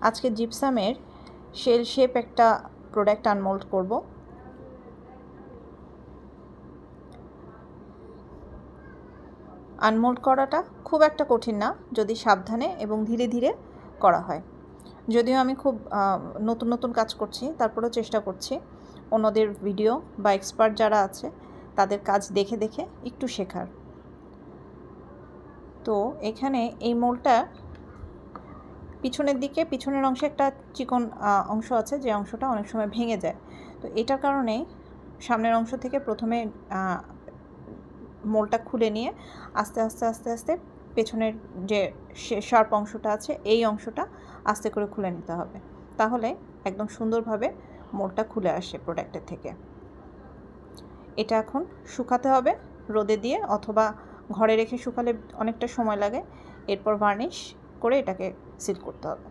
আজকে জিপসামের shell shape একটা product আনমোল্ড করব। আনমোল্ড করাটা খুব একটা কঠিন না যদি সাবধানে এবং ধীরে ধীরে করা হয়। যদিও আমি খুব নতুন নতুন কাজ করছি, তারপরেও চেষ্টা করছি অন্যদের ভিডিও বা এক্সপার্ট যারা আছে তাদের কাজ দেখে দেখে একটু শেখার। তো এখানে এই মোলটা পিছনের দিকে, পিছনের অংশে একটা চিকন অংশ আছে, যে অংশটা অনেক সময় ভেঙে যায়। তো এটার কারণে সামনের অংশ থেকে প্রথমে মোলটা খুলে নিয়ে আস্তে আস্তে আস্তে আস্তে পেছনের যে শার্প অংশটা আছে এই অংশটা আস্তে করে খুলে নিতে হবে, তাহলে একদম সুন্দরভাবে মোলটা খুলে আসে প্রোডাক্টের থেকে। এটা এখন শুকাতে হবে রোদে দিয়ে, অথবা ঘরে রেখে শুকালে অনেকটা সময় লাগে। এরপর ভার্নিশ করে এটাকে সিল করতে হবে।